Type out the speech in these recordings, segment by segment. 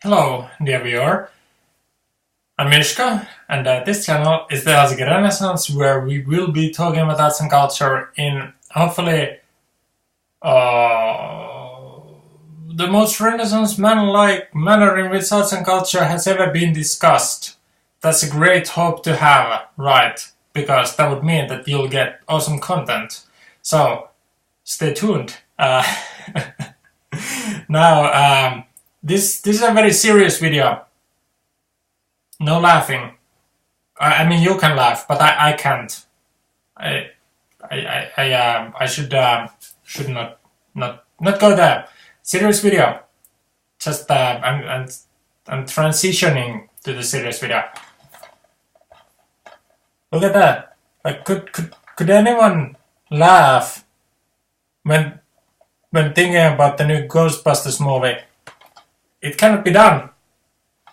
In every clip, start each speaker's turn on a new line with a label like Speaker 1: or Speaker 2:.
Speaker 1: Hello, dear viewer. I'm Mishka, and this channel is the Helsinki Renaissance, where we will be talking about arts and culture in hopefully the most Renaissance man-like manner in which arts and culture has ever been discussed. That's a great hope to have, right? Because that would mean that you'll get awesome content. So, stay tuned. Now, this is a very serious video. No laughing. I mean, you can laugh, but I can't. I should not go there. Serious video. Just I'm transitioning to the serious video. Look at that. Like, could anyone laugh when thinking about the new Ghostbusters movie? It cannot be done.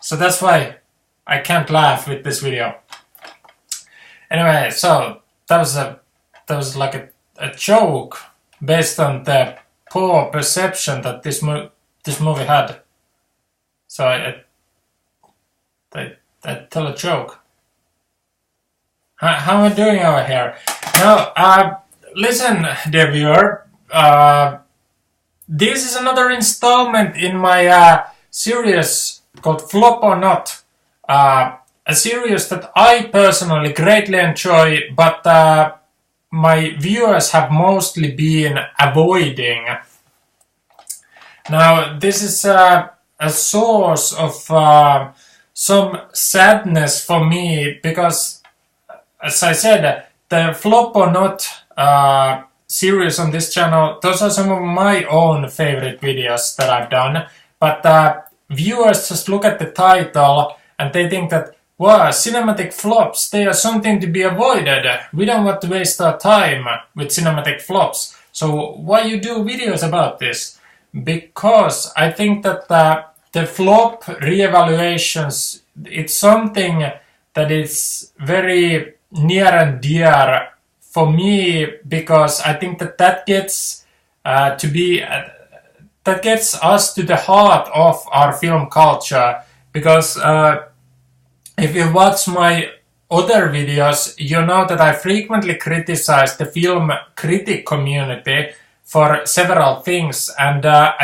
Speaker 1: So that's why I can't laugh with this video. Anyway, so that was like a joke based on the poor perception that this movie had. So I tell a joke. How am I doing over here? Now, listen, dear viewer. This is another installment in my series called Flop or Not. A series that I personally greatly enjoy, but my viewers have mostly been avoiding. Now, this is a source of some sadness for me because, as I said, the Flop or Not series on this channel, those are some of my own favorite videos that I've done, but viewers just look at the title and they think that, wow, cinematic flops, they are something to be avoided. We don't want to waste our time with cinematic flops. So why you do videos about this? Because I think that the flop re-evaluations, it's something that is very near and dear for me, because I think that gets that gets us to the heart of our film culture. Because if you watch my other videos, you know that I frequently criticize the film critic community for several things, and I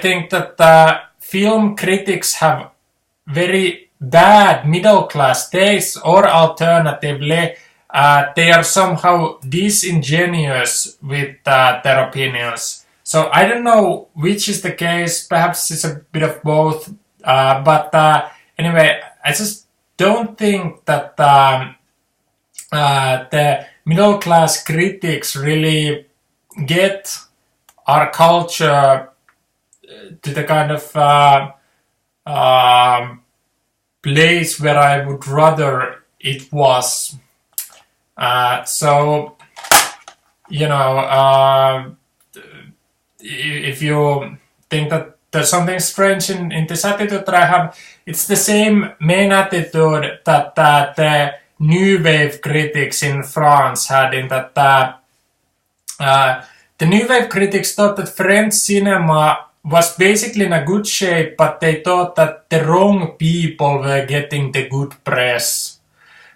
Speaker 1: think that film critics have very bad middle class taste, or alternatively they are somehow disingenuous with their opinions. So I don't know which is the case, perhaps it's a bit of both, but anyway, I just don't think that the middle class critics really get our culture to the kind of place where I would rather it was. So, you know, if you think that there's something strange in this attitude that I have, it's the same main attitude that the New Wave critics in France had, in that the New Wave critics thought that French cinema was basically in a good shape, but they thought that the wrong people were getting the good press.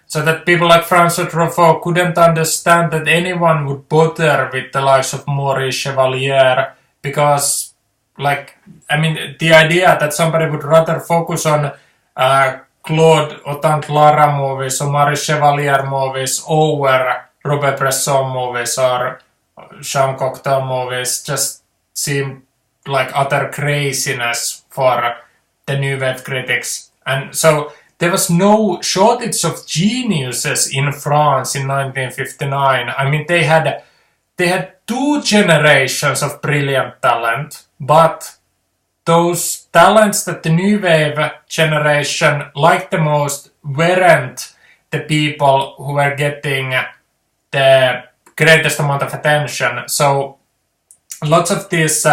Speaker 1: So that people like François Truffaut couldn't understand that anyone would bother with the likes of Maurice Chevalier, because, like, I mean, the idea that somebody would rather focus on Claude Autant-Lara movies or Maurice Chevalier movies over Robert Bresson movies or Jean Cocteau movies just seemed like utter craziness for the New Wave critics. And so there was no shortage of geniuses in France in 1959. I mean, they had 2 generations of brilliant talent, but those talents that the New Wave generation liked the most weren't the people who were getting the greatest amount of attention. So lots of these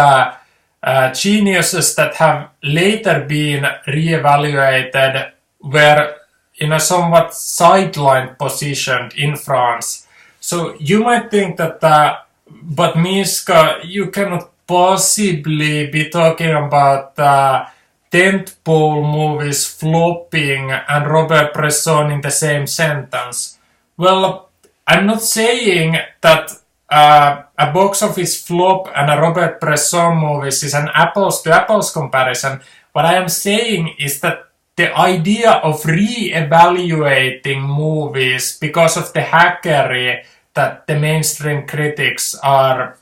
Speaker 1: geniuses that have later been re-evaluated were in a somewhat sidelined position in France. So you might think that, but Miska, you cannot possibly be talking about tentpole movies flopping and Robert Bresson in the same sentence? Well, I'm not saying that a box office flop and a Robert Bresson movies is an apples to apples comparison. What I am saying is that the idea of re-evaluating movies because of the hackery that the mainstream critics are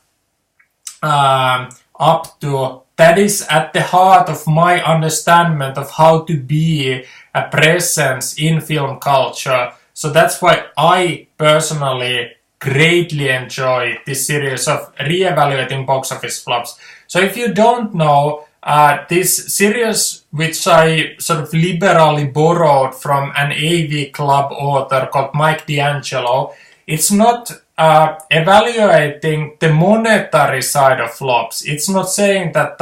Speaker 1: up to, that is at the heart of my understanding of how to be a presence in film culture. So that's why I personally greatly enjoy this series of re-evaluating box office flops. So if you don't know, this series, which I sort of liberally borrowed from an AV Club author called Mike D'Angelo, it's not evaluating the monetary side of flops. It's not saying that,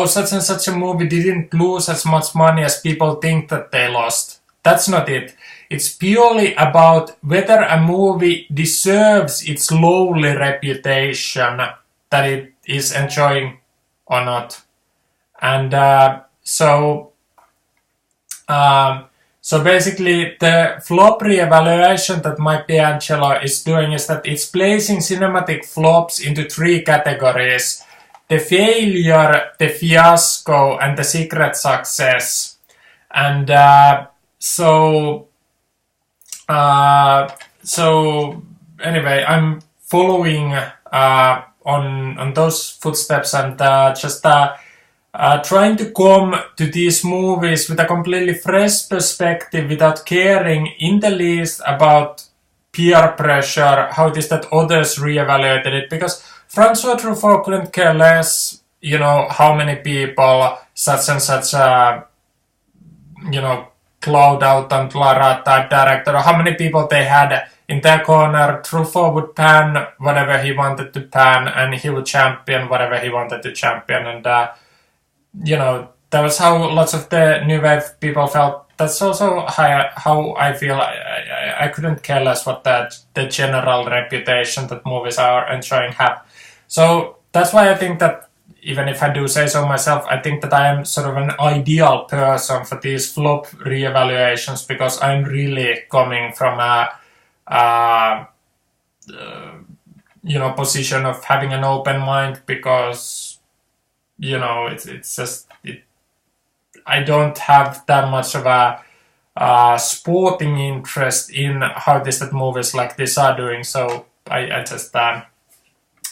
Speaker 1: such and such a movie didn't lose as much money as people think that they lost. That's not it. It's purely about whether a movie deserves its lowly reputation that it is enjoying or not. And so basically the flop re-evaluation that Mike D'Angelo is doing is that it's placing cinematic flops into three categories: the failure, the fiasco, and the secret success. And so anyway, I'm following on those footsteps and just trying to come to these movies with a completely fresh perspective without caring in the least about peer pressure, how it is that others re-evaluated it, because Francois Truffaut couldn't care less, how many people such and such Cloud Out and Clara type director, or how many people they had in their corner. Truffaut would pan whatever he wanted to pan, and he would champion whatever he wanted to champion, and that was how lots of the new wave people felt. That's also how I feel. I couldn't care less what the general reputation that movies are enjoying have. So that's why I think that, even if I do say so myself, I think that I am sort of an ideal person for these flop re-evaluations, because I'm really coming from a position of having an open mind, because it's just I don't have that much of a sporting interest in how that movies like this are doing. So I just try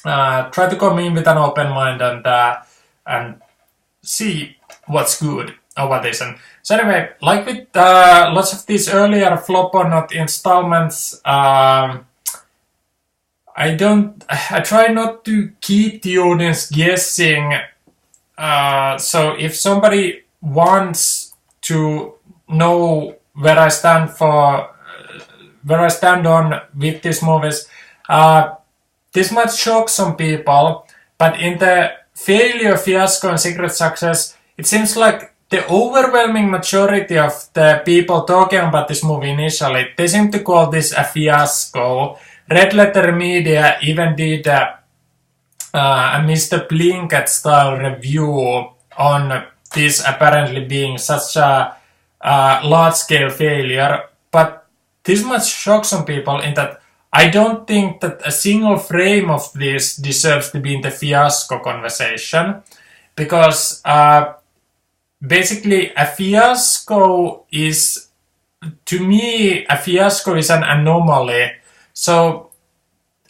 Speaker 1: to come in with an open mind and see what's good or what isn't. So anyway, like with lots of these earlier flop or not installments, I try not to keep the audience guessing. So if somebody wants to know where I stand on with these movies, this might shock some people, but in the failure, fiasco, and secret success, it seems like the overwhelming majority of the people talking about this movie initially, they seem to call this a fiasco. Red Letter Media even did a Mr. Plinkett style review on this apparently being such a large-scale failure, but this much shocks some people in that I don't think that a single frame of this deserves to be in the fiasco conversation, because basically a fiasco is, to me, a fiasco is an anomaly. So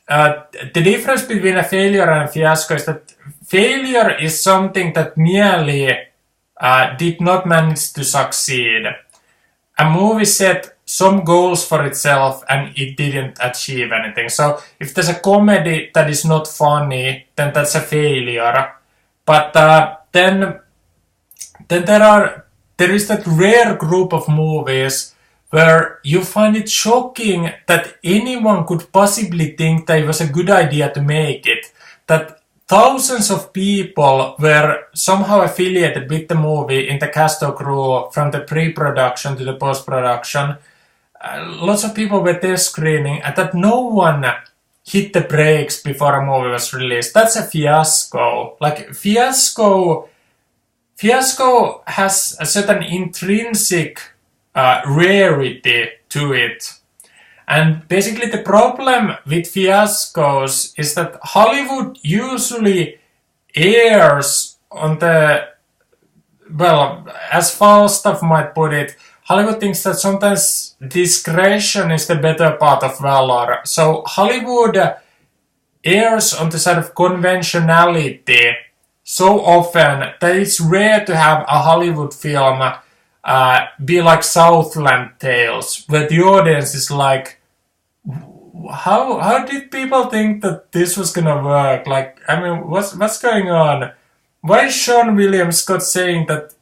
Speaker 1: the difference between a failure and a fiasco is that failure is something that merely did not manage to succeed. A movie set some goals for itself and it didn't achieve anything. So if there's a comedy that is not funny, then that's a failure. But then there is that rare group of movies where you find it shocking that anyone could possibly think that it was a good idea to make it. That thousands of people were somehow affiliated with the movie in the cast or crew, from the pre-production to the post-production. Lots of people were there screening, and that no one hit the brakes before a movie was released. That's a fiasco. Like, fiasco has a certain intrinsic rarity to it. And basically the problem with fiascos is that Hollywood usually errs on the, well, as Falstaff might put it, Hollywood thinks that sometimes discretion is the better part of valor. So Hollywood errs on the side of conventionality so often that it's rare to have a Hollywood film be like Southland Tales, where the audience is like, how did people think that this was gonna work? Like, I mean, what's going on? Why is Sean William Scott saying that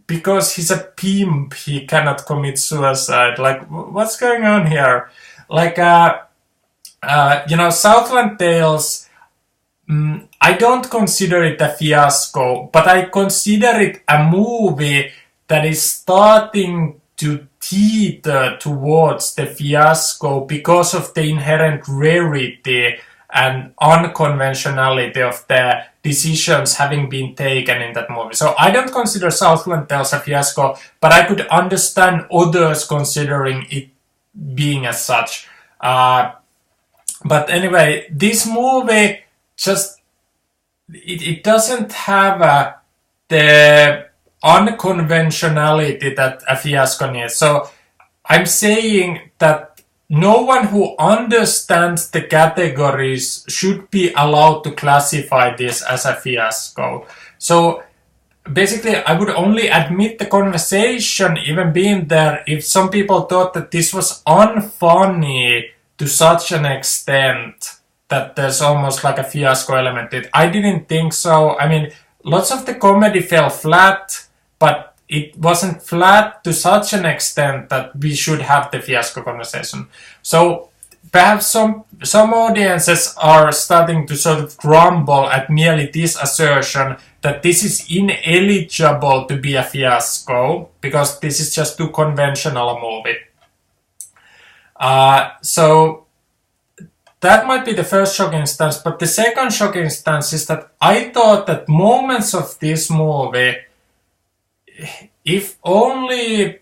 Speaker 1: because he's a pimp he cannot commit suicide? Like, what's going on here? Like, Southland Tales, I don't consider it a fiasco, but I consider it a movie that is starting to teeter towards the fiasco because of the inherent rarity and unconventionality of the decisions having been taken in that movie. So I don't consider Southland Tales a fiasco, but I could understand others considering it being as such. But anyway, this movie just, it doesn't have the unconventionality that a fiasco needs. So I'm saying that no one who understands the categories should be allowed to classify this as a fiasco. So basically, I would only admit the conversation even being there if some people thought that this was unfunny to such an extent that there's almost like a fiasco element to it. I didn't think so. I mean, lots of the comedy fell flat, but it wasn't flat to such an extent that we should have the fiasco conversation. So perhaps some audiences are starting to sort of grumble at merely this assertion that this is ineligible to be a fiasco because this is just too conventional a movie. So that might be the first shock instance, but the second shock instance is that I thought that moments of this movie, if only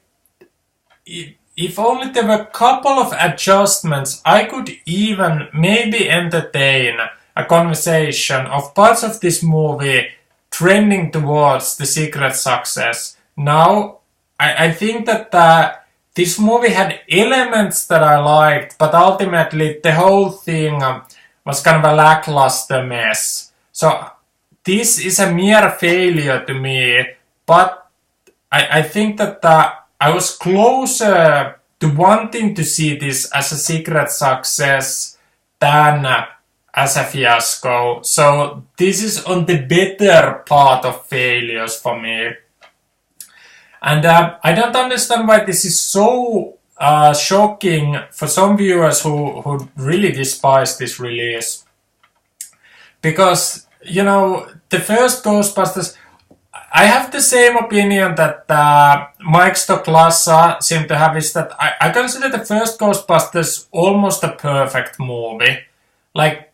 Speaker 1: there were a couple of adjustments, I could even maybe entertain a conversation of parts of this movie trending towards the secret success. Now, I think that this movie had elements that I liked, but ultimately the whole thing was kind of a lackluster mess. So this is a mere failure to me, but I think that I was closer to wanting to see this as a secret success than as a fiasco. So this is on the better part of failures for me. And I don't understand why this is so shocking for some viewers who really despise this release. Because, the first Ghostbusters, I have the same opinion that Mike Stocklassa seemed to have, is that I consider the first Ghostbusters almost a perfect movie. Like,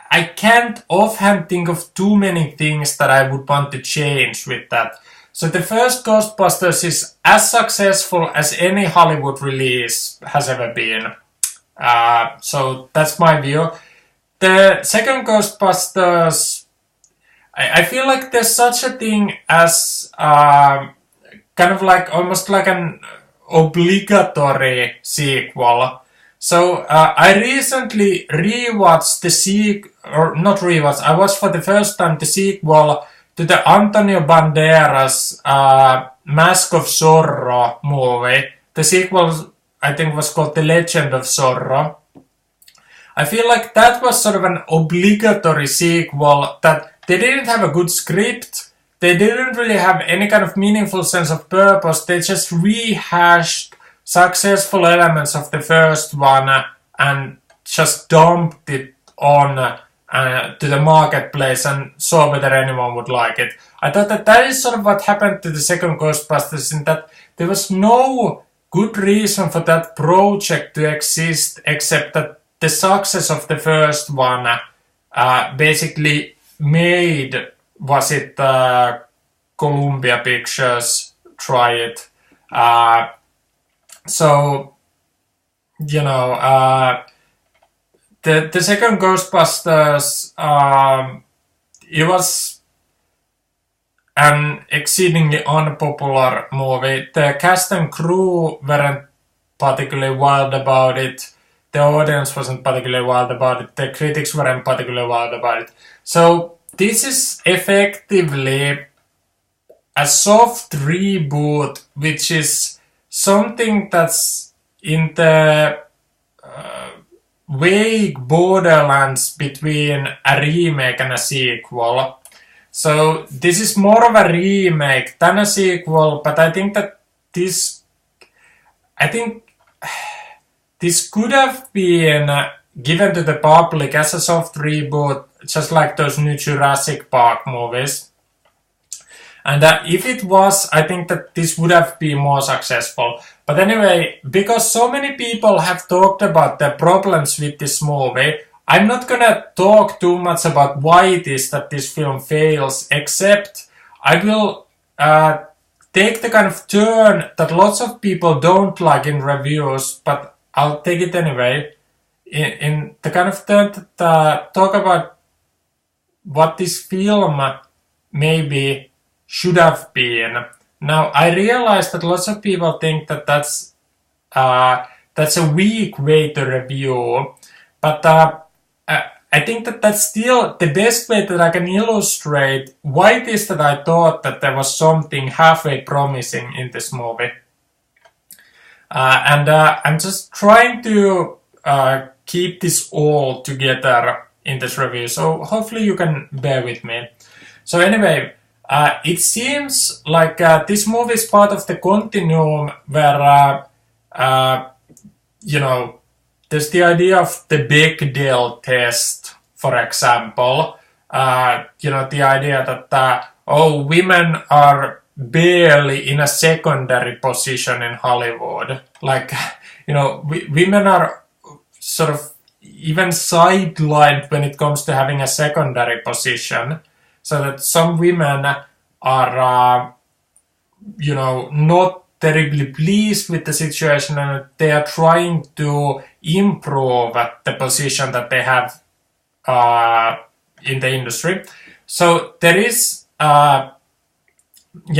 Speaker 1: I can't offhand think of too many things that I would want to change with that. So the first Ghostbusters is as successful as any Hollywood release has ever been. So that's my view. The second Ghostbusters, I feel like there's such a thing as kind of like almost like an obligatory sequel. So I recently rewatched I watched for the first time the sequel to the Antonio Banderas Mask of Zorro movie. The sequel, I think, was called The Legend of Zorro. I feel like that was sort of an obligatory sequel that they didn't have a good script. They didn't really have any kind of meaningful sense of purpose. They just rehashed successful elements of the first one and just dumped it on to the marketplace and saw whether anyone would like it. I thought that is sort of what happened to the second Ghostbusters, in that there was no good reason for that project to exist except that the success of the first one basically made, was it Columbia Pictures try it. So, you know, the second Ghostbusters, it was an exceedingly unpopular movie. The cast and crew weren't particularly wild about it. The audience wasn't particularly wild about it. The critics weren't particularly wild about it. So this is effectively a soft reboot, which is something that's in the vague borderlands between a remake and a sequel. So this is more of a remake than a sequel, but I think that this could have been given to the public as a soft reboot, just like those new Jurassic Park movies. And if it was, I think that this would have been more successful. But anyway, because so many people have talked about the problems with this movie, I'm not gonna talk too much about why it is that this film fails, except I will take the kind of turn that lots of people don't like in reviews, but I'll take it anyway, in the kind of turn that talk about what this film maybe should have been. Now, I realize that lots of people think that that's a weak way to review, but I think that that's still the best way that I can illustrate why it is that I thought that there was something halfway promising in this movie. And I'm just trying to keep this all together in this review, so hopefully you can bear with me. So anyway, it seems like this movie is part of the continuum where, you know, there's the idea of the Bechdel test, for example. You know, the idea that, women are barely in a secondary position in Hollywood. Like, you know, women are sort of even sidelined when it comes to having a secondary position. So that some women are, you know, not terribly pleased with the situation, and they are trying to improve the position that they have in the industry. So there is, you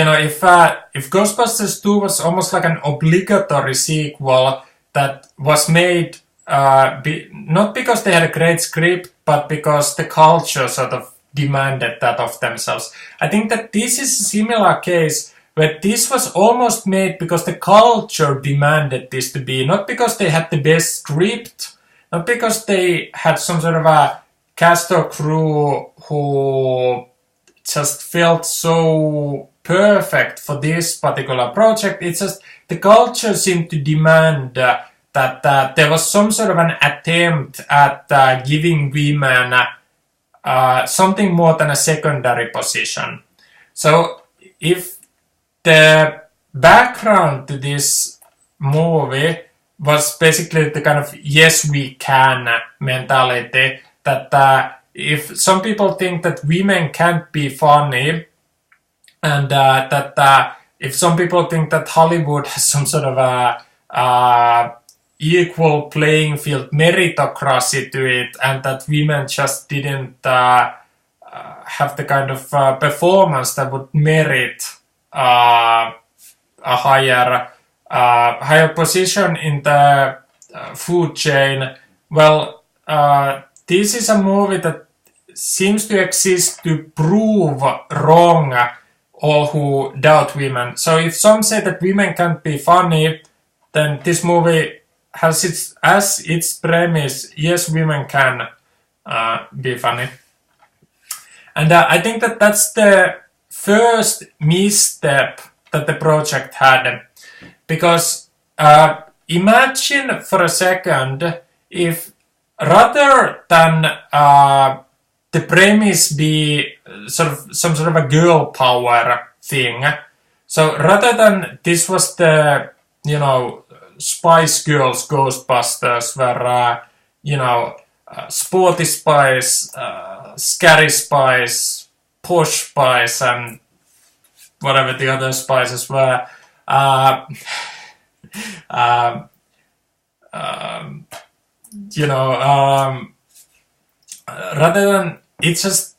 Speaker 1: know, if Ghostbusters 2 was almost like an obligatory sequel that was made not because they had a great script, but because the culture sort of demanded that of themselves. I think that this is a similar case where this was almost made because the culture demanded this to be, not because they had the best script, not because they had some sort of a cast or crew who just felt so perfect for this particular project. It's just the culture seemed to demand that there was some sort of an attempt at giving women something more than a secondary position. So if the background to this movie was basically the kind of yes we can mentality, that if some people think that women can't be funny, and that if some people think that Hollywood has some sort of a equal playing field meritocracy to it, and that women just didn't have the kind of performance that would merit a higher position in the food chain. Well, this is a movie that seems to exist to prove wrong all who doubt women. So if some say that women can't be funny, then this movie has its premise, yes, women can be funny. And I think that that's the first misstep that the project had. Because imagine for a second if rather than the premise be sort of some sort of a girl power thing, so rather than this was the, you know, Spice Girls Ghostbusters, where sporty spice, scary spice, posh spice, and whatever the other spices were. Rather than it's just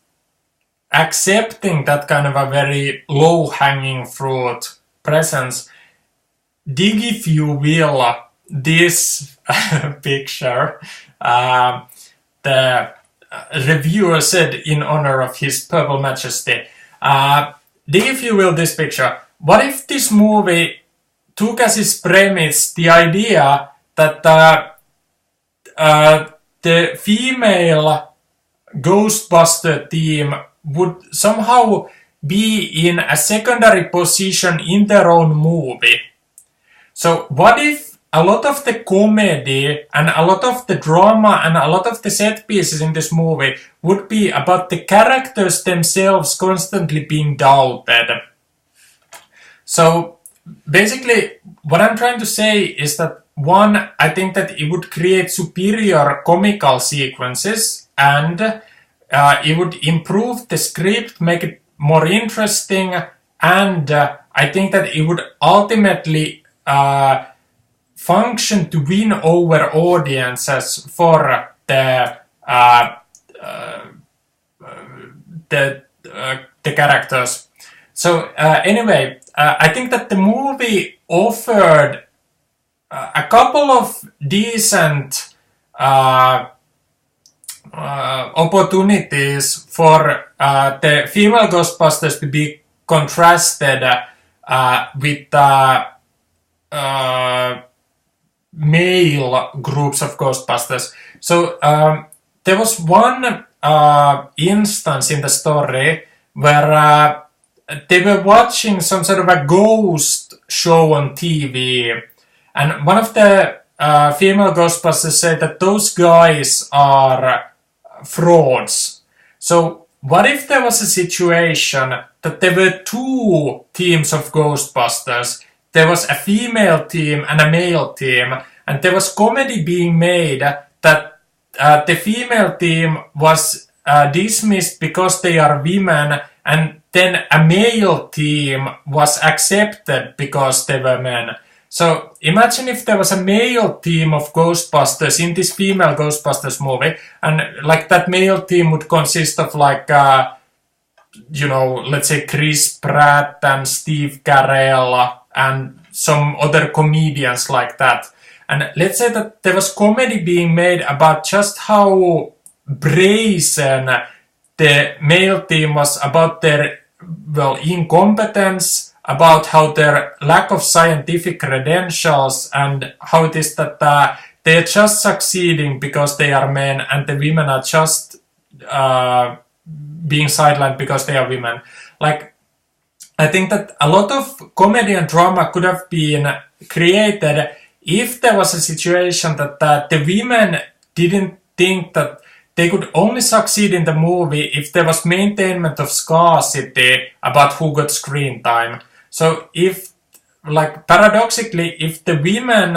Speaker 1: accepting that kind of a very low-hanging fruit presence, dig, if you will, this picture. The reviewer said in honor of His Purple Majesty, dig, if you will, this picture. What if this movie took as its premise the idea that the female Ghostbuster team would somehow be in a secondary position in their own movie? So what if a lot of the comedy and a lot of the drama and a lot of the set pieces in this movie would be about the characters themselves constantly being doubted? So basically what I'm trying to say is that, one, I think that it would create superior comical sequences, and it would improve the script, make it more interesting, and I think that it would ultimately function to win over audiences for the characters. So anyway, I think that the movie offered a couple of decent opportunities for the female Ghostbusters to be contrasted with male groups of Ghostbusters. So there was one instance in the story where they were watching some sort of a ghost show on TV, and one of the female Ghostbusters said that those guys are frauds. So what if there was a situation that there were two teams of Ghostbusters? There was a female team and a male team, and there was comedy being made that the female team was dismissed because they are women, and then a male team was accepted because they were men. So imagine if there was a male team of Ghostbusters in this female Ghostbusters movie, and like that male team would consist of like let's say Chris Pratt and Steve Carell and some other comedians like that. And let's say that there was comedy being made about just how brazen the male team was about their, incompetence, about how their lack of scientific credentials, and how it is that they're just succeeding because they are men, and the women are just being sidelined because they are women. Like, I think that a lot of comedy and drama could have been created if there was a situation that the women didn't think that they could only succeed in the movie if there was maintenance of scarcity about who got screen time. So if, like, paradoxically, if the women,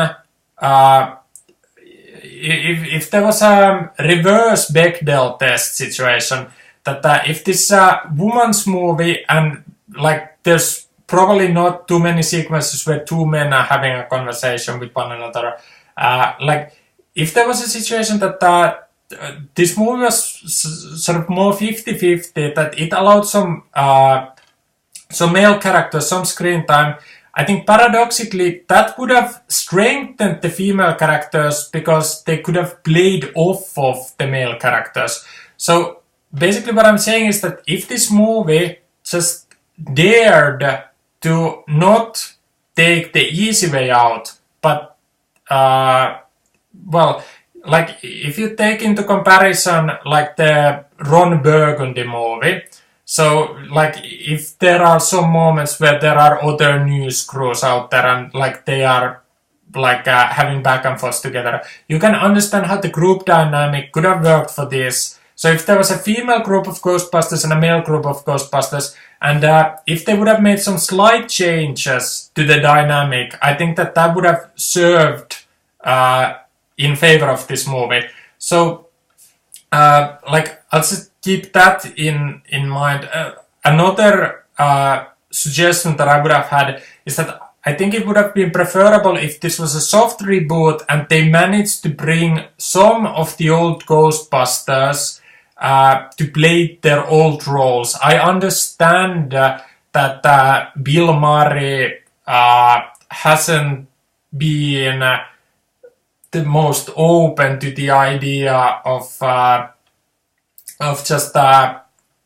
Speaker 1: if there was a reverse Bechdel test situation, that if this is a woman's movie and, like, there's probably not too many sequences where two men are having a conversation with one another, like, if there was a situation that this movie was sort of more 50-50, that it allowed some male characters some screen time, I think paradoxically that would have strengthened the female characters because they could have played off of the male characters. So basically what I'm saying is that if this movie just dared to not take the easy way out, but like, if you take into comparison like the Ron Burgundy movie, so like if there are some moments where there are other news crews out there and like they are like having back and forth together, you can understand how the group dynamic could have worked for this. So if there was a female group of Ghostbusters and a male group of Ghostbusters, and if they would have made some slight changes to the dynamic, I think that would have served in favor of this movie. So like I'll just keep that in mind. Another suggestion that I would have had is that I think it would have been preferable if this was a soft reboot and they managed to bring some of the old Ghostbusters to play their old roles. I understand that Bill Murray hasn't been the most open to the idea of just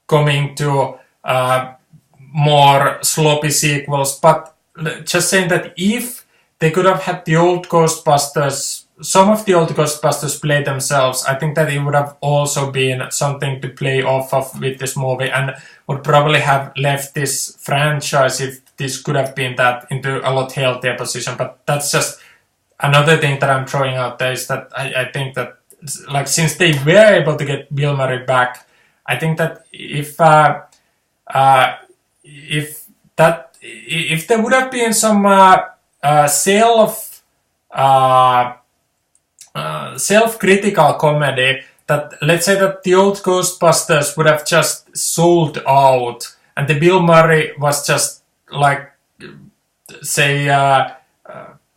Speaker 1: coming to more sloppy sequels, but just saying that if they could have had the old Ghostbusters, some of the old Ghostbusters play themselves, I think that it would have also been something to play off of with this movie, and would probably have left this franchise, if this could have been that, into a lot healthier position. But that's just another thing that I'm throwing out there, is that I think that, like, since they were able to get Bill Murray back, I think that if there would have been some self-critical comedy, that, let's say that the old Ghostbusters would have just sold out, and the Bill Murray was just like, say,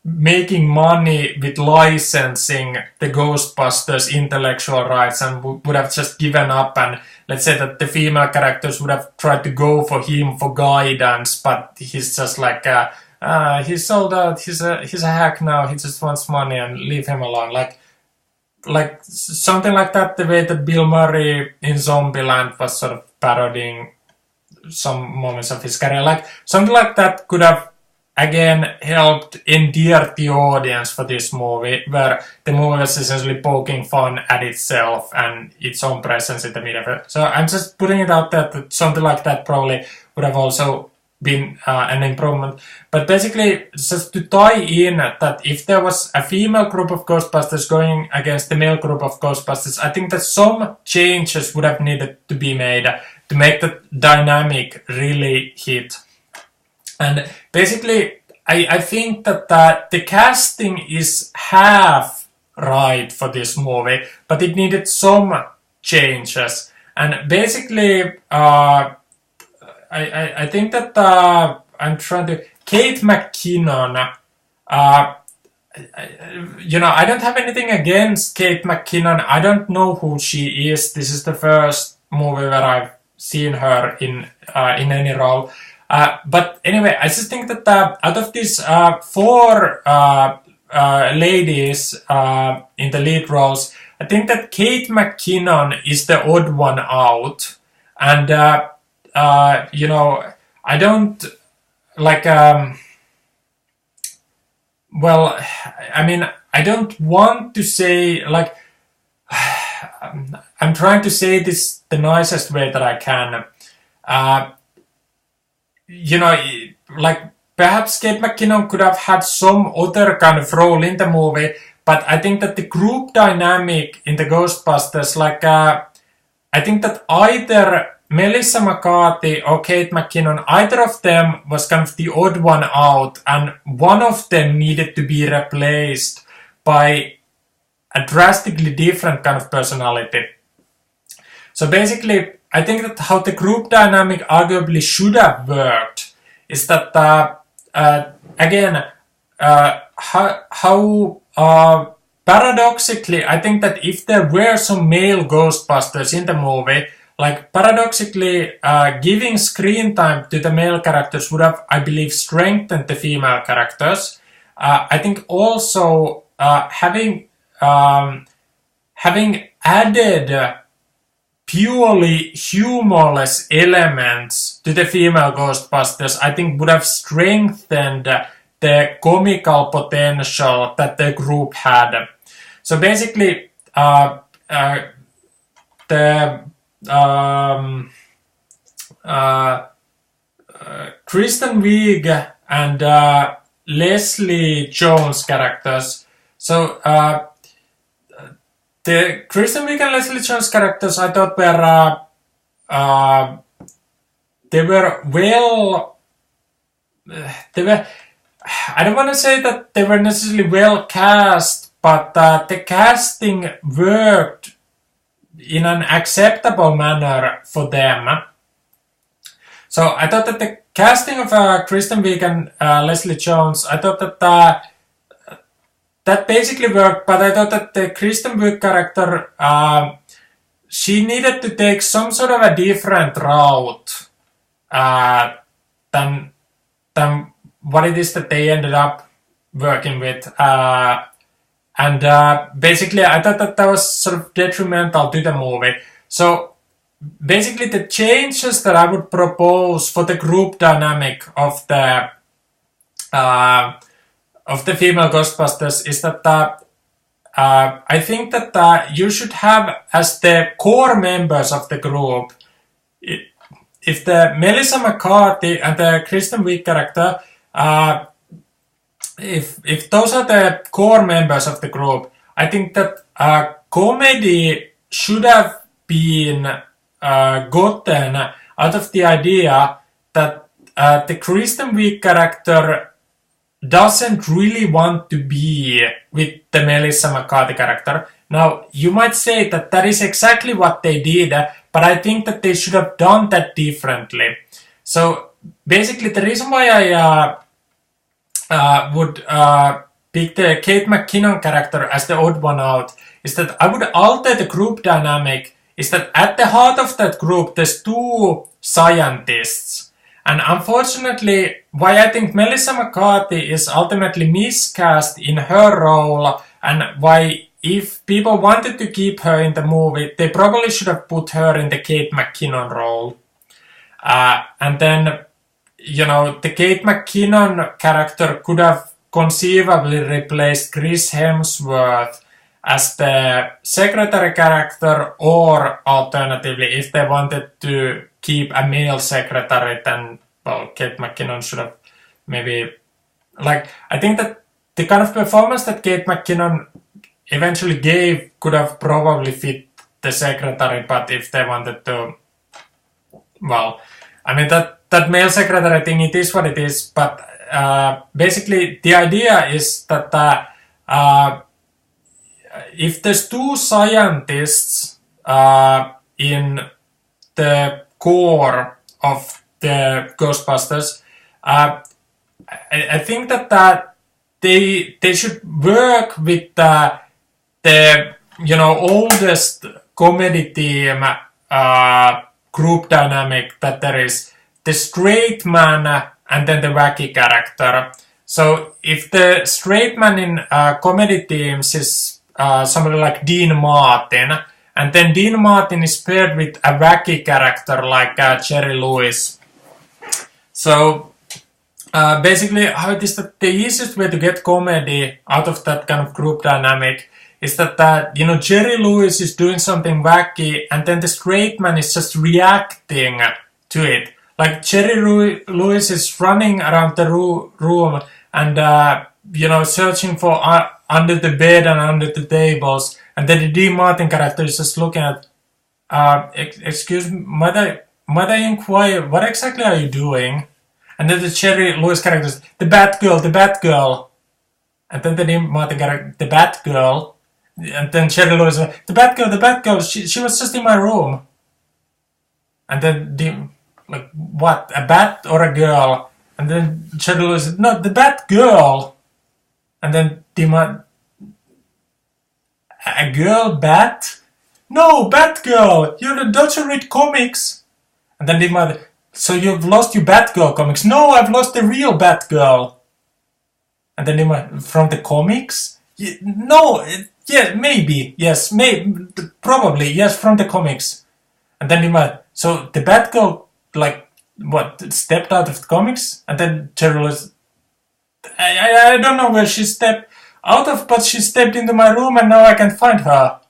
Speaker 1: making money with licensing the Ghostbusters intellectual rights, and would have just given up, and let's say that the female characters would have tried to go for him for guidance, but he's just like, he's sold out, he's a hack now, he just wants money and leave him alone. Like something like that, the way that Bill Murray in Zombieland was sort of parodying some moments of his career. Like something like that could have again helped endear the audience for this movie, where the movie was essentially poking fun at itself and its own presence in the media. So I'm just putting it out there that something like that probably would have also been an improvement. But basically, just to tie in that if there was a female group of Ghostbusters going against the male group of Ghostbusters, I think that some changes would have needed to be made to make the dynamic really hit. And basically, I think that the casting is half right for this movie, but it needed some changes. And basically, I think that I'm trying to... Kate McKinnon, you know, I don't have anything against Kate McKinnon. I don't know who she is. This is the first movie where I've seen her in any role. But anyway, I just think that out of these four ladies in the lead roles, I think that Kate McKinnon is the odd one out. And, you know, I don't, like, well, I mean, I don't want to say, like, I'm trying to say this the nicest way that I can. You know, like, perhaps Kate McKinnon could have had some other kind of role in the movie, but I think that the group dynamic in the Ghostbusters, like, I think that either Melissa McCarthy or Kate McKinnon, either of them was kind of the odd one out, and one of them needed to be replaced by a drastically different kind of personality. So basically, I think that how the group dynamic arguably should have worked is that, again, how paradoxically, I think that if there were some male Ghostbusters in the movie, like, paradoxically, giving screen time to the male characters would have, I believe, strengthened the female characters. I think also having added purely humorless elements to the female Ghostbusters, I think would have strengthened the comical potential that the group had. So basically, Kristen Wiig and Leslie Jones characters. So the Kristen Wiig and Leslie Jones characters, I thought were they were well. They were. I don't want to say that they were necessarily well cast but the casting worked in an acceptable manner for them. So I thought that the casting of Kristen Wiig and Leslie Jones, I thought that that basically worked, but I thought that the Kristen Wiig character, she needed to take some sort of a different route than what it is that they ended up working with. And basically, I thought that was sort of detrimental to the movie. So basically, the changes that I would propose for the group dynamic of the female Ghostbusters is that I think that you should have as the core members of the group, if the Melissa McCarthy and the Kristen Wiig character, if those are the core members of the group, I think that comedy should have been gotten out of the idea that the Kristen Wiig character doesn't really want to be with the Melissa McCarthy character. Now, you might say that that is exactly what they did, but I think that they should have done that differently. So, basically, the reason why I would pick the Kate McKinnon character as the odd one out is that I would alter the group dynamic, is that at the heart of that group, there's two scientists. And unfortunately, why I think Melissa McCarthy is ultimately miscast in her role, and why if people wanted to keep her in the movie, they probably should have put her in the Kate McKinnon role. And then, you know, the Kate McKinnon character could have conceivably replaced Chris Hemsworth as the secretary character, or alternatively, if they wanted to keep a male secretary, then, well, Kate McKinnon should have maybe, like, I think that the kind of performance that Kate McKinnon eventually gave could have probably fit the secretary, but if they wanted to, well, I mean, that male secretary thing, it is what it is, but basically the idea is that if there's two scientists in the core of the Ghostbusters, I think that they should work with the you know, oldest comedy team group dynamic that there is, the straight man and then the wacky character. So if the straight man in comedy teams is somebody like Dean Martin, and then Dean Martin is paired with a wacky character like Jerry Lewis. So basically, how it is that the easiest way to get comedy out of that kind of group dynamic is that you know, Jerry Lewis is doing something wacky, and then the straight man is just reacting to it. Like Jerry Lewis is running around the room and you know, searching for under the bed and under the tables, and then the Dean Martin character is just looking at, excuse me, might I inquire, what exactly are you doing? And then the Jerry Lewis character is, the Batgirl. And then the Dean Martin character, the Batgirl. And then Jerry Lewis, the Batgirl, she was just in my room. And then like, what, a bat or a girl? And then Jerry Lewis, no, the Batgirl. And then Dean Martin, a girl bat? No, Batgirl! Don't you read comics? And then Dean Martin, so you've lost your Batgirl comics? No, I've lost the real Batgirl. And then Dean Martin, from the comics? No, yeah, maybe, yes, probably, yes, from the comics. And then Dean Martin, so the Batgirl, like, what, stepped out of the comics? And then Jerry Lewis, I don't know where she stepped out of, but she stepped into my room and now I can find her.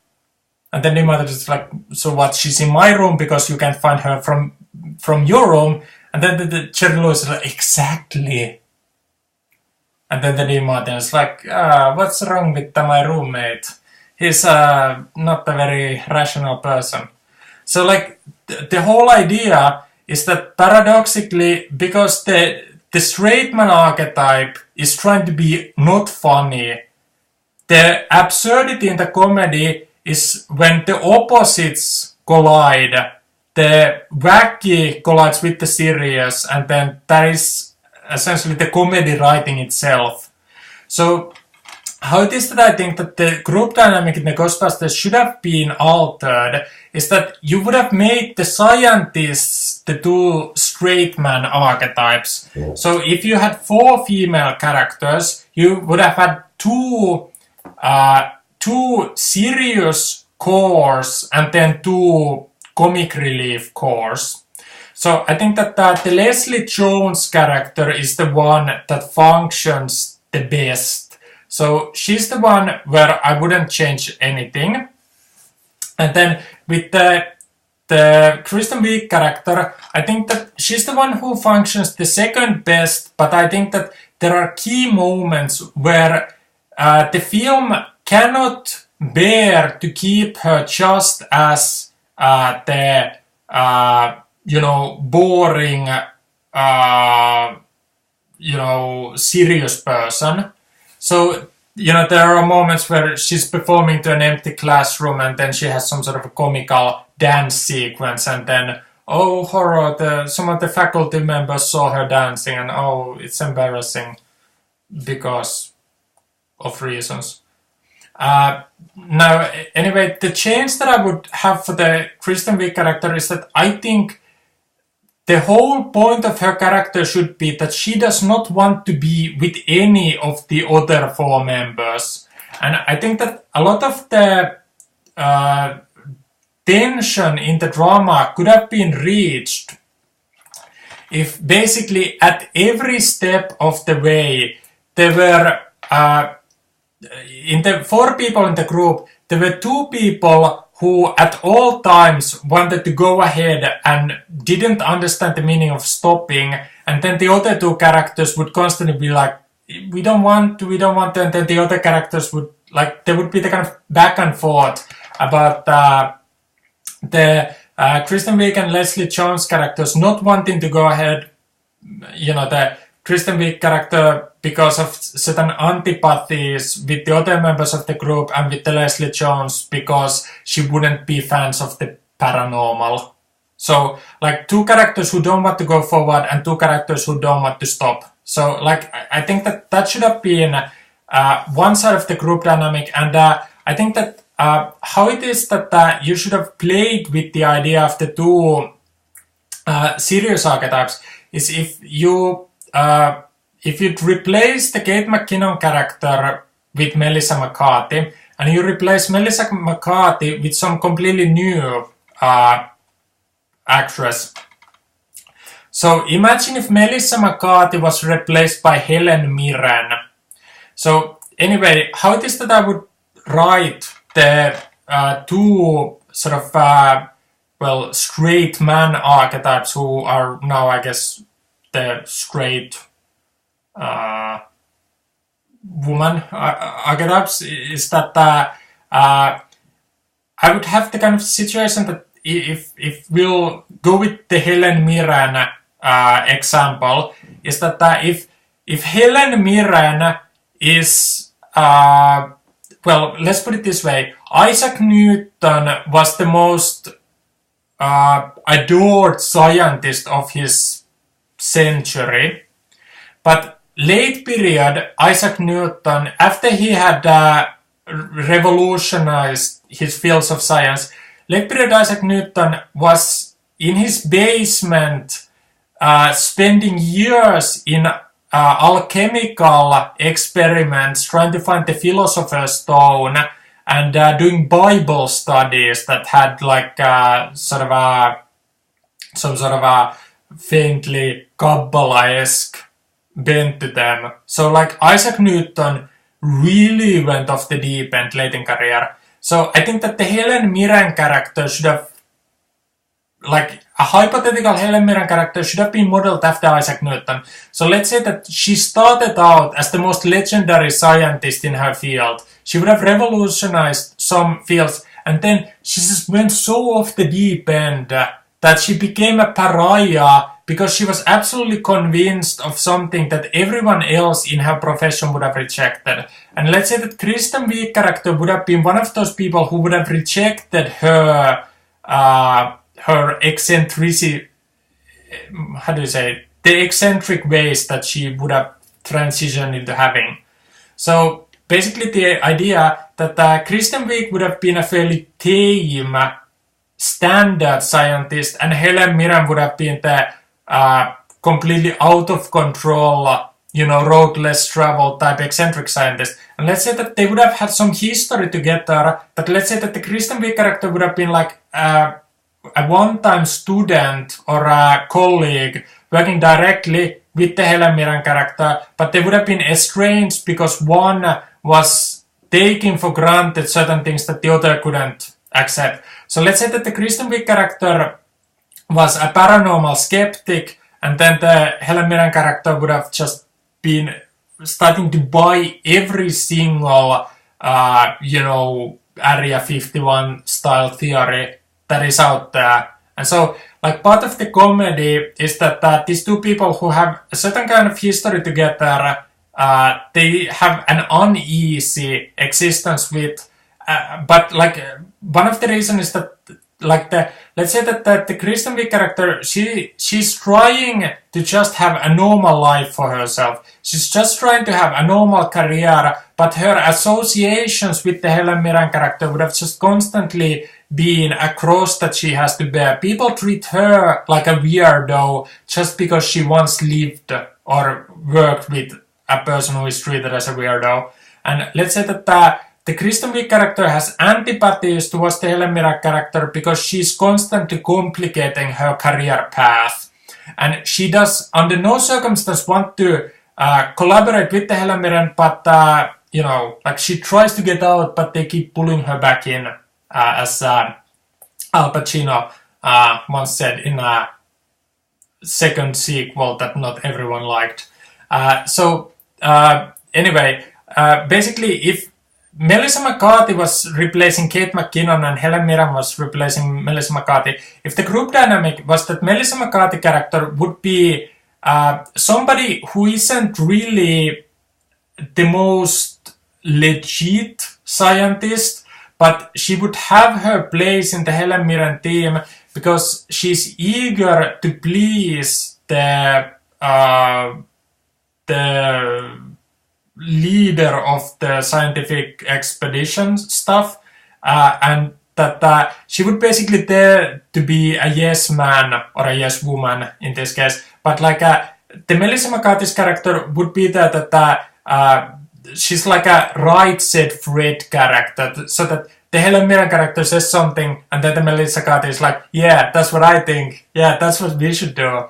Speaker 1: And then the mother is like, so what, she's in my room because you can't find her from your room? And then the Jerry Lewis is like, exactly. And then the Dean Martin is like, what's wrong with my roommate? He's not a very rational person. So like, the whole idea is that paradoxically, because the straight man archetype is trying to be not funny, the absurdity in the comedy is when the opposites collide. The wacky collides with the serious, and then that is essentially the comedy writing itself. So how it is that I think that the group dynamic in the Ghostbusters should have been altered is that you would have made the scientists the two straight man archetypes. Yeah. So if you had 4 female characters, you would have had two serious cores and then 2 comic relief cores. So I think that the Leslie Jones character is the one that functions the best. So she's the one where I wouldn't change anything. And then with the Kristen Wiig character, I think that she's the one who functions the second best, but I think that there are key moments where the film cannot bear to keep her just as boring, serious person. So, there are moments where she's performing to an empty classroom and then she has some sort of a comical dance sequence and then, oh horror, some of the faculty members saw her dancing and oh, it's embarrassing because of reasons. Now, anyway, the change that I would have for the Kristen Wiig character is that I think the whole point of her character should be that she does not want to be with any of the other 4 members. And I think that a lot of the tension in the drama could have been reached if basically at every step of the way there were in the 4 people in the group, there were 2 people who at all times wanted to go ahead and didn't understand the meaning of stopping, and then the other 2 characters would constantly be like, we don't want to, and then the other characters would, like, there would be the kind of back and forth about the Kristen Wiig and Leslie Jones characters not wanting to go ahead, the Kristen Wiig character because of certain antipathies with the other members of the group and with the Leslie Jones because she wouldn't be fans of the paranormal. So, like, 2 characters who don't want to go forward and 2 characters who don't want to stop. So, like, I think that should have been one side of the group dynamic, and I think that how it is that you should have played with the idea of the 2 serious archetypes is if you'd replace the Kate McKinnon character with Melissa McCarthy, and you replace Melissa McCarthy with some completely new actress. So imagine if Melissa McCarthy was replaced by Helen Mirren. So anyway, how it is that I would write the 2 sort of, straight man archetypes who are now, I guess, the straight woman archetypes is that I would have the kind of situation that if we'll go with the Helen Mirren example, is that if Helen Mirren is let's put it this way, Isaac Newton was the most adored scientist of his century, but late period Isaac Newton, after he had revolutionized his fields of science, late period Isaac Newton was in his basement spending years in alchemical experiments trying to find the Philosopher's Stone and doing Bible studies that had like some sort of a faintly Kabbalah-esque bent to them. So like Isaac Newton really went off the deep end late in career. So I think that the Helen Mirren character should have, like a hypothetical Helen Mirren character should have been modeled after Isaac Newton. So let's say that she started out as the most legendary scientist in her field. She would have revolutionized some fields, and then she just went so off the deep end that she became a pariah because she was absolutely convinced of something that everyone else in her profession would have rejected. And let's say that Kristen Wiig character would have been one of those people who would have rejected her her eccentricity, how do you say, the eccentric ways that she would have transitioned into having. So basically the idea that Kristen Wiig would have been a fairly tame standard scientist and Helen Mirren would have been the completely out of control, road less travel type eccentric scientist. And let's say that they would have had some history together, but let's say that the Kristen Wiig character would have been like a one-time student or a colleague working directly with the Helen Mirren character, but they would have been estranged because one was taking for granted certain things that the other couldn't accept. So let's say that the Kristen Wiig character was a paranormal skeptic, and then the Helen Mirren character would have just been starting to buy every single, Area 51 style theory that is out there. And so, like, part of the comedy is that these two people who have a certain kind of history together, they have an uneasy existence with, but like, one of the reasons is that, like, let's say that the Kristen Wiig character, she's trying to just have a normal life for herself. She's just trying to have a normal career, but her associations with the Helen Mirren character would have just constantly been a cross that she has to bear. People treat her like a weirdo just because she once lived or worked with a person who is treated as a weirdo. And let's say that the Kristen Wiig character has antipathies towards the Helen Mirren character because she's constantly complicating her career path. And she does, under no circumstance, want to collaborate with the Helen Mirren, but, like she tries to get out, but they keep pulling her back in, as Al Pacino once said in a second sequel that not everyone liked. Anyway, basically, if Melissa McCarthy was replacing Kate McKinnon and Helen Mirren was replacing Melissa McCarthy, if the group dynamic was that Melissa McCarthy character would be somebody who isn't really the most legit scientist, but she would have her place in the Helen Mirren team because she's eager to please the leader of the scientific expedition stuff, and that she would basically there to be a yes man or a yes woman in this case. But like the Melissa McCarthy's character would be that she's like a right said Fred character, so that the Helen Mirren character says something and then the Melissa McCarthy is like, yeah, that's what I think, yeah, that's what we should do,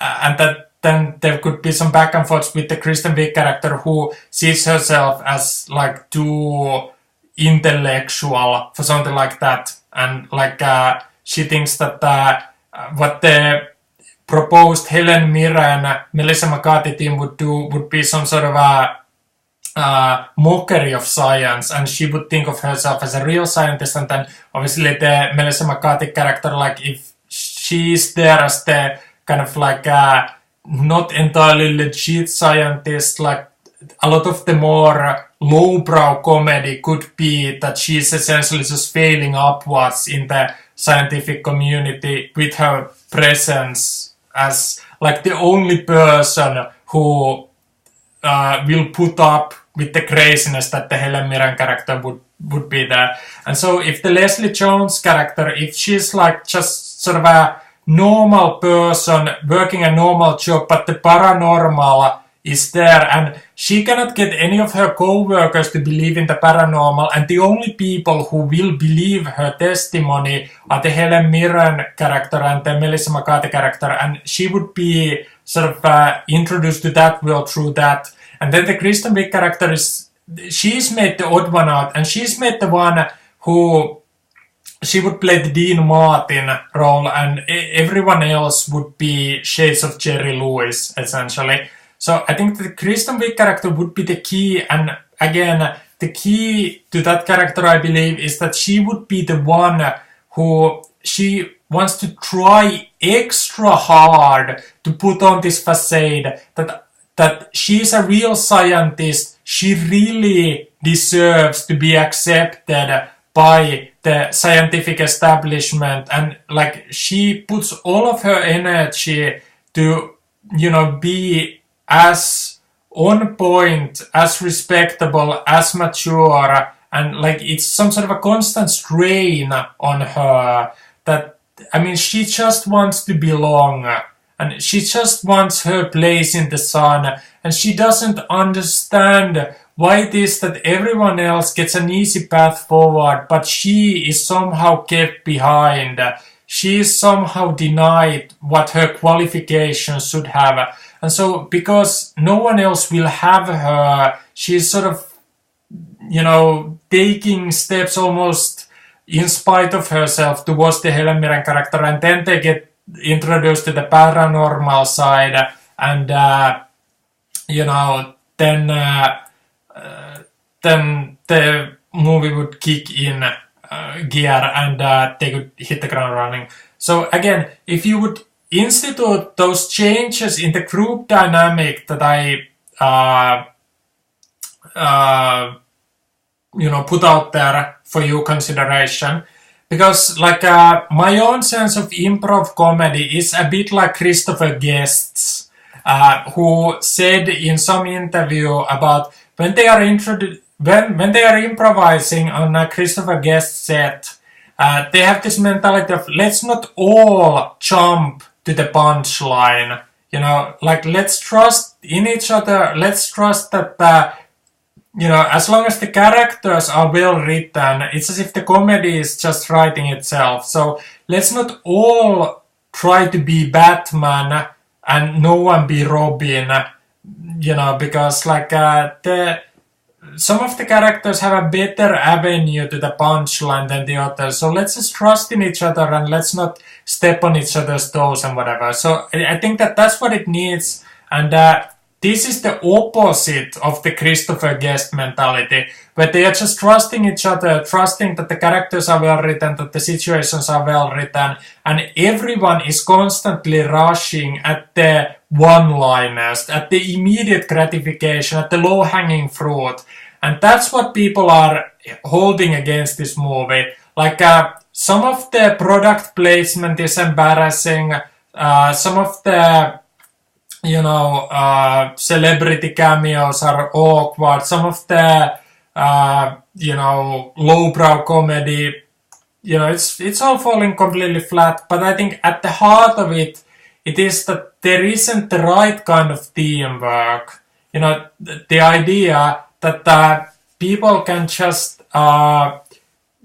Speaker 1: and that then there could be some back and forth with the Kristen Wiig character who sees herself as like too intellectual for something like that, and like she thinks that what the proposed Helen Mirren Melissa McCarthy team would do would be some sort of a mockery of science, and she would think of herself as a real scientist. And then obviously the Melissa McCarthy character, like if she's there as the kind of like not entirely legit scientist, like a lot of the more lowbrow comedy could be that she's essentially just failing upwards in the scientific community with her presence as like the only person who will put up with the craziness that the Helen Mirren character would be there. And so if the Leslie Jones character, if she's like just sort of a normal person working a normal job, but the paranormal is there, and she cannot get any of her co-workers to believe in the paranormal, and the only people who will believe her testimony are the Helen Mirren character and the Melissa McCarthy character, and she would be sort of introduced to that world through that. And then the Kristen Wiig character she's made the odd one out, and she's made the one who she would play the Dean Martin role, and everyone else would be shades of Jerry Lewis, essentially. So I think the Kristen Wiig character would be the key, and again, the key to that character, I believe, is that she would be the one who she wants to try extra hard to put on this facade that she's a real scientist. She really deserves to be accepted by the scientific establishment, and like she puts all of her energy to, you know, be as on point, as respectable, as mature, and like it's some sort of a constant strain on her that, I mean, she just wants to belong, and she just wants her place in the sun, and she doesn't understand why it is that everyone else gets an easy path forward, but she is somehow kept behind. She is somehow denied what her qualifications should have. And so, because no one else will have her, she's sort of, you know, taking steps almost in spite of herself towards the Helen Mirren character, and then they get introduced to the paranormal side, and you know, then the movie would kick in gear, and they could hit the ground running. So again, if you would institute those changes in the group dynamic that I you know, put out there for your consideration, because like my own sense of improv comedy is a bit like Christopher Guest's, who said in some interview about when they are when they are improvising on a Christopher Guest set, they have this mentality of let's not all jump to the punchline, you know, like let's trust in each other, let's trust that you know, as long as the characters are well written, it's as if the comedy is just writing itself. So let's not all try to be Batman and no one be Robin, you know, because like some of the characters have a better avenue to the punchline than the others. So let's just trust in each other and let's not step on each other's toes and whatever. So I think that that's what it needs, and this is the opposite of the Christopher Guest mentality, where they are just trusting each other, trusting that the characters are well written, that the situations are well written, and everyone is constantly rushing at the one-liners, at the immediate gratification, at the low-hanging fruit. And that's what people are holding against this movie. Like, some of the product placement is embarrassing, some of the, you know, celebrity cameos are awkward. Some of the, you know, lowbrow comedy, you know, it's all falling completely flat. But I think at the heart of it, it is that there isn't the right kind of teamwork. You know, the idea that people can just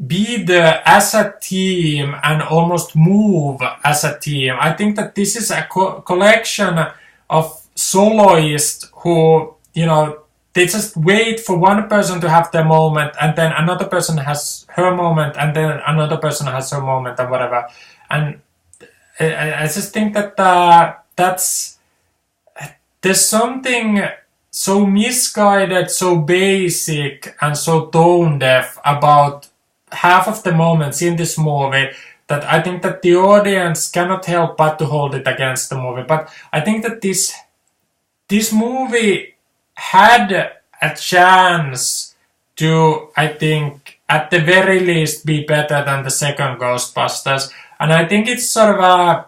Speaker 1: be there as a team and almost move as a team. I think that this is a collection of soloists who, you know, they just wait for one person to have their moment, and then another person has her moment, and then another person has her moment, and whatever. And I just think that there's something so misguided, so basic, and so tone deaf about half of the moments in this movie that I think that the audience cannot help but to hold it against the movie. But I think that this movie had a chance to, I think, at the very least be better than the second Ghostbusters. And I think it's sort of a,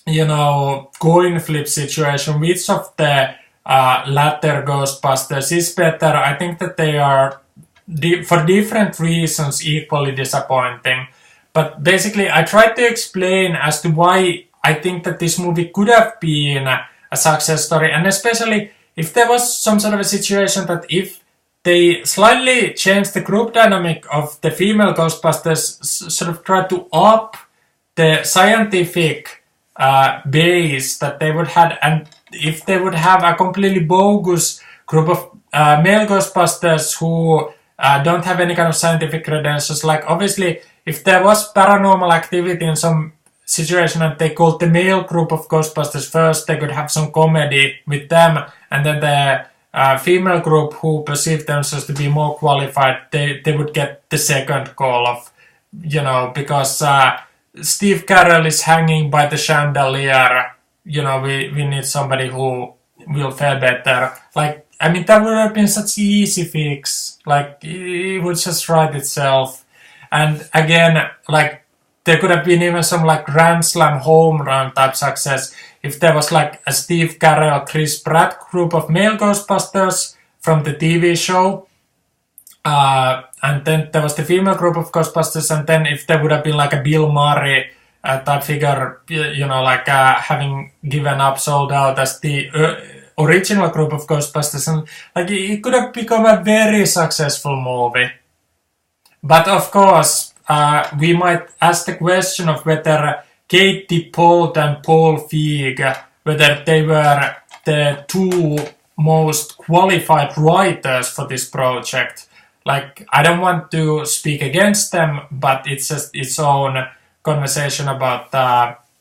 Speaker 1: you know, coin flip situation. Which of the latter Ghostbusters is better? I think that they are, for different reasons, equally disappointing. But basically, I tried to explain as to why I think that this movie could have been a success story, and especially if there was some sort of a situation that if they slightly changed the group dynamic of the female Ghostbusters, sort of tried to up the scientific base that they would have, and if they would have a completely bogus group of male Ghostbusters who don't have any kind of scientific credentials, like obviously if there was paranormal activity in some situation and they called the male group of Ghostbusters first, they could have some comedy with them, and then the female group who perceived themselves to be more qualified, they would get the second call of, you know, because Steve Carell is hanging by the chandelier. You know, we need somebody who will fare better. Like, I mean, that would have been such easy fix. Like, it would just write itself. And again, like, there could have been even some like Grand Slam home run type success if there was like a Steve Carell, Chris Pratt group of male Ghostbusters from the TV show. And then there was the female group of Ghostbusters, and then if there would have been like a Bill Murray type figure, you know, like having given up, sold out as the original group of Ghostbusters, and like it could have become a very successful movie. But of course, we might ask the question of whether Katie Polt and Paul Feig, whether they were the two most qualified writers for this project. Like, I don't want to speak against them, but it's just its own conversation about,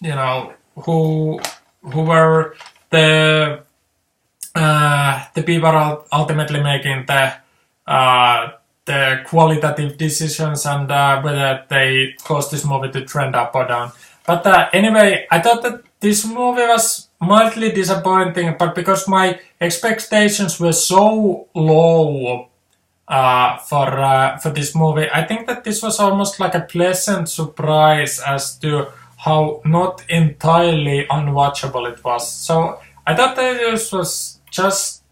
Speaker 1: you know, who were the people ultimately making the qualitative decisions and whether they caused this movie to trend up or down. But anyway, I thought that this movie was mildly disappointing, but because my expectations were so low for this movie, I think that this was almost like a pleasant surprise as to how not entirely unwatchable it was. So I thought that this was just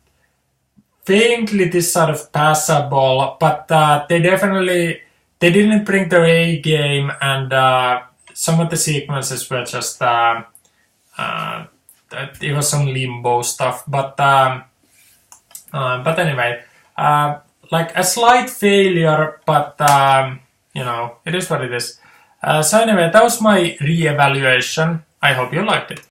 Speaker 1: faintly this sort of passable, but they didn't bring their A game, and some of the sequences were just it was some limbo stuff. But anyway, like a slight failure, but you know, it is what it is. So anyway, that was my re-evaluation. I hope you liked it.